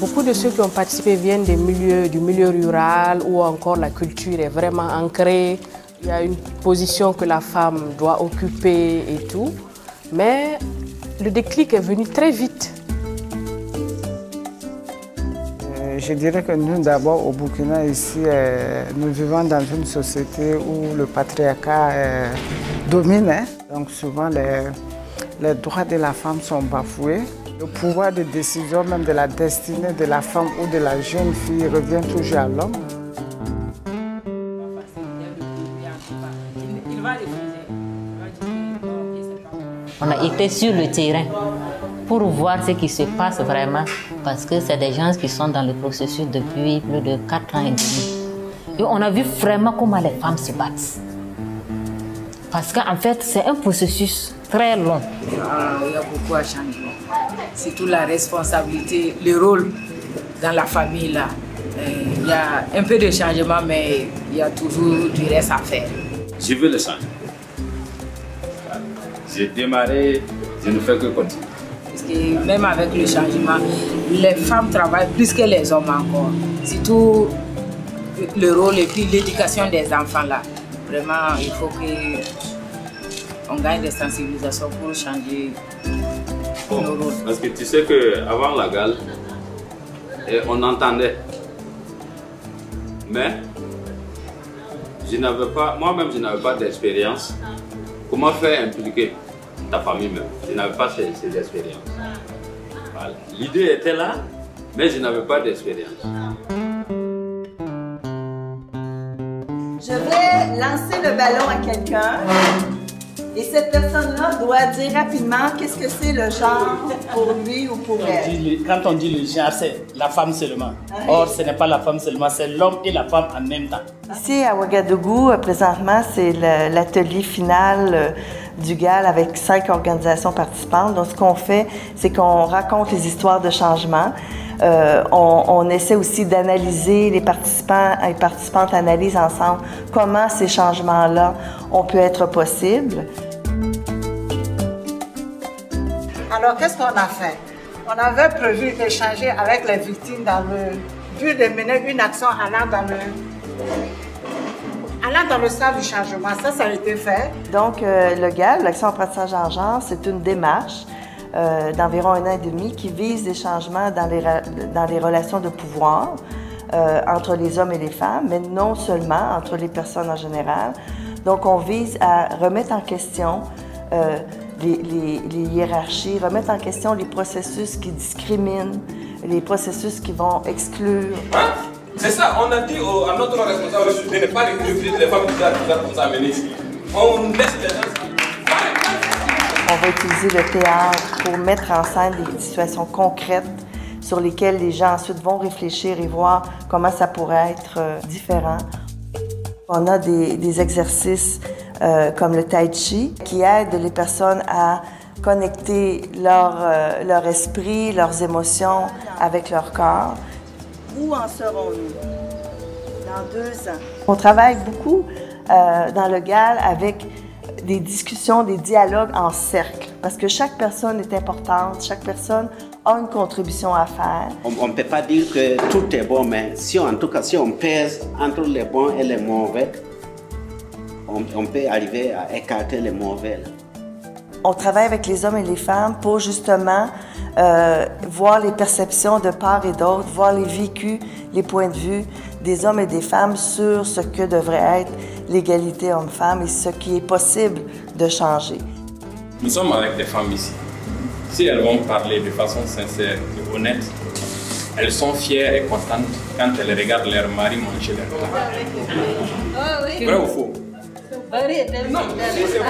Beaucoup de ceux qui ont participé viennent du milieu rural où encore la culture est vraiment ancrée. Il y a une position que la femme doit occuper et tout. Mais le déclic est venu très vite. Je dirais que nous, d'abord, au Burkina, ici, nous vivons dans une société où le patriarcat domine. Hein. Donc souvent, les droits de la femme sont bafoués. Le pouvoir de décision, même de la destinée de la femme ou de la jeune fille, revient toujours à l'homme. On a été sur le terrain pour voir ce qui se passe vraiment, parce que c'est des gens qui sont dans le processus depuis plus de 4 ans et demi. Et on a vu vraiment comment les femmes se battent. Parce qu'en fait, c'est un processus très long. Il y a beaucoup à changer. Surtout la responsabilité, le rôle dans la famille là. Il y a un peu de changement, mais il y a toujours du reste à faire. Je veux le changer. J'ai démarré, je ne fais que continuer. Parce que même avec le changement, les femmes travaillent plus que les hommes encore. Surtout le rôle et puis l'éducation des enfants là. Vraiment, il faut qu'on gagne des sensibilisations pour changer nos rôles. Parce que tu sais qu'avant la gale, on entendait. Mais moi-même, je n'avais pas d'expérience. Comment faire impliquer ta famille même? Je n'avais pas ces expériences. Voilà. L'idée était là, mais je n'avais pas d'expérience. Je vais lancer le ballon à quelqu'un et cette personne-là doit dire rapidement qu'est-ce que c'est le genre pour lui ou pour elle. Quand on dit le genre, c'est la femme seulement. Or, ce n'est pas la femme seulement, c'est l'homme et la femme en même temps. Ici à Ouagadougou, présentement, c'est l'atelier final du GAL avec 5 organisations participantes. Donc, ce qu'on fait, c'est qu'on raconte les histoires de changement. On essaie aussi d'analyser, les participants et participantes analysent ensemble comment ces changements-là ont pu être possibles. Alors, qu'est-ce qu'on a fait? On avait prévu d'échanger avec les victimes dans le but de mener une action allant dans le sens du changement. Ça a été fait. Donc, le GAL, l'Action Apprentissage en genre, c'est une démarche d'environ 1 an et demi qui vise des changements dans les relations de pouvoir entre les hommes et les femmes, mais non seulement entre les personnes en général. Donc, on vise à remettre en question les hiérarchies, remettre en question les processus qui discriminent, les processus qui vont exclure. Hein? C'est ça, on a dit à notre responsable de ne pas recruter les femmes qui nous amener ici. On laisse les gens. On va utiliser le théâtre pour mettre en scène des situations concrètes sur lesquelles les gens ensuite vont réfléchir et voir comment ça pourrait être différent. On a des exercices comme le tai chi qui aident les personnes à connecter leur esprit, leurs émotions avec leur corps. Où en serons-nous dans 2 ans? On travaille beaucoup dans le GAL avec des discussions, des dialogues en cercle, parce que chaque personne est importante, chaque personne a une contribution à faire. On ne peut pas dire que tout est bon, mais en tout cas, si on pèse entre les bons et les mauvais, on peut arriver à écarter les mauvais. On travaille avec les hommes et les femmes pour justement voir les perceptions de part et d'autre, voir les vécus, les points de vue des hommes et des femmes sur ce que devrait être l'égalité homme-femme et ce qui est possible de changer. Nous sommes avec des femmes ici. Si elles vont parler de façon sincère et honnête, elles sont fières et contentes quand elles regardent leur mari manger leur plat. Vrai ou faux? Non, si c'est vous.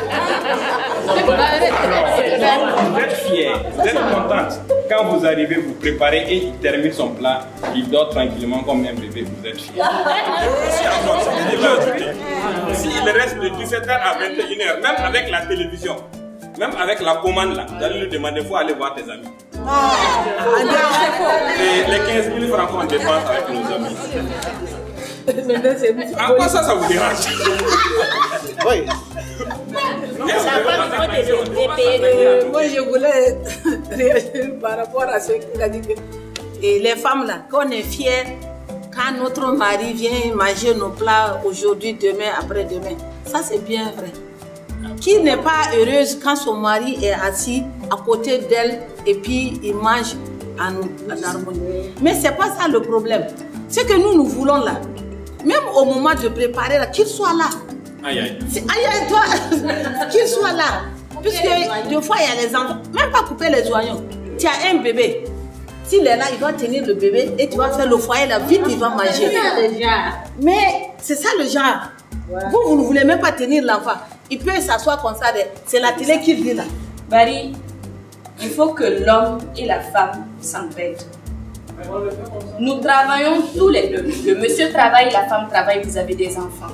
Vous êtes fiers, vous êtes contente. Quand vous arrivez, vous préparez et il termine son plat, il dort tranquillement comme un bébé, vous êtes fiers. S'il reste de 17h à 21h, même avec la télévision, même avec la commande là, vous allez lui demander, il faut aller voir tes amis. Et les 15 000 francs qu'on dépense avec nos amis. En quoi ça vous dérange? Oui. Moi, je voulais réagir par rapport à ce qu'il a dit. Et les femmes là, quand on est fiers, quand notre mari vient manger nos plats aujourd'hui, demain, après-demain, ça c'est bien vrai. Qui n'est pas heureuse quand son mari est assis à côté d'elle et puis il mange en harmonie. Mais c'est pas ça le problème. Ce que nous voulons là, même au moment de préparer, qu'il soit là. Aïe aïe. Aïe aïe, toi, qu'il soit là. Puisque des fois il y a les enfants, même pas couper les oignons. Tu as un bébé. S'il est là, il doit tenir le bébé et tu vas faire le foyer là, vite il va manger. Mais c'est ça le genre. Vous ne voulez même pas tenir l'enfant. Il peut s'asseoir comme ça, c'est la télé qui dit là. Barry, il faut que l'homme et la femme s'entendent. Nous travaillons tous les deux. Le monsieur travaille, la femme travaille vis-à-vis des enfants.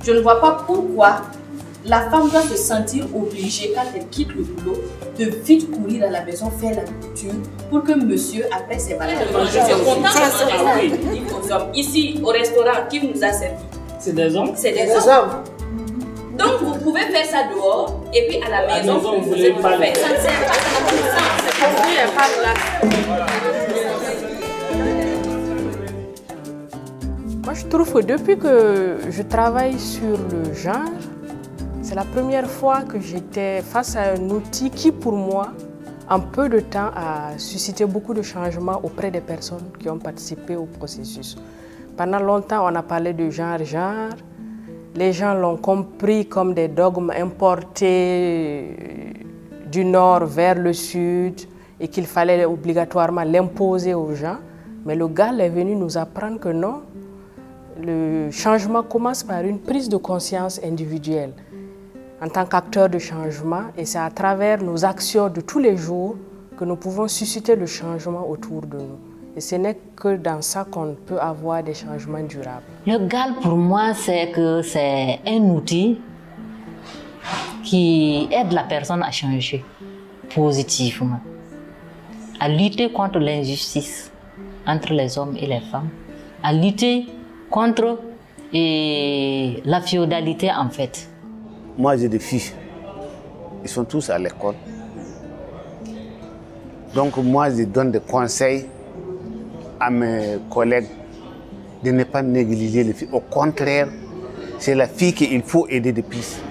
Je ne vois pas pourquoi la femme doit se sentir obligée, quand elle quitte le boulot, de vite courir à la maison faire la nourriture pour que monsieur, après ses balades, je suis contente. Ici, au restaurant, qui nous a servi? C'est des hommes? C'est des hommes. Donc, vous pouvez faire ça dehors et puis à la maison, vous voulez pas faire. Ça ne sert pas. Moi, je trouve que depuis que je travaille sur le genre, c'est la première fois que j'étais face à un outil qui, pour moi, en peu de temps, a suscité beaucoup de changements auprès des personnes qui ont participé au processus. Pendant longtemps, on a parlé de genre. Les gens l'ont compris comme des dogmes importés du nord vers le sud et qu'il fallait obligatoirement l'imposer aux gens. Mais le GAL est venu nous apprendre que non, le changement commence par une prise de conscience individuelle en tant qu'acteur de changement, et c'est à travers nos actions de tous les jours que nous pouvons susciter le changement autour de nous. Et ce n'est que dans ça qu'on peut avoir des changements durables. Le GAL, pour moi, c'est un outil qui aide la personne à changer positivement, à lutter contre l'injustice entre les hommes et les femmes, à lutter contre la féodalité en fait. Moi, j'ai des filles. Ils sont tous à l'école. Donc, moi, je donne des conseils à mes collègues de ne pas négliger les filles. Au contraire, c'est la fille qu'il faut aider de plus.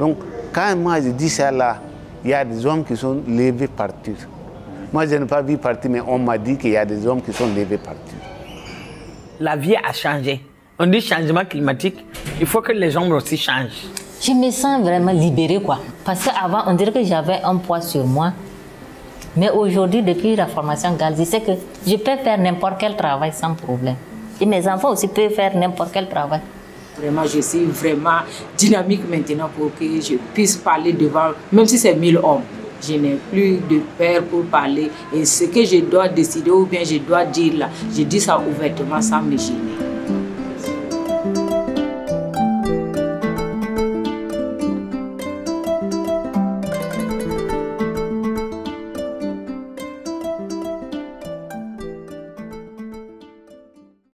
Donc, quand moi, je dis ça là, il y a des hommes qui sont levés partir. Moi, je n'ai pas vu partir, mais on m'a dit qu'il y a des hommes qui sont levés partir. La vie a changé. On dit changement climatique, il faut que les gens aussi changent. Je me sens vraiment libérée, quoi. Parce qu'avant, on dirait que j'avais un poids sur moi. Mais aujourd'hui, depuis la formation GAL, je sais que je peux faire n'importe quel travail sans problème. Et mes enfants aussi peuvent faire n'importe quel travail. Vraiment, je suis vraiment dynamique maintenant pour que je puisse parler devant, même si c'est 1000 hommes. Je n'ai plus de peur pour parler. Et ce que je dois décider ou bien je dois dire là, je dis ça ouvertement sans me gêner.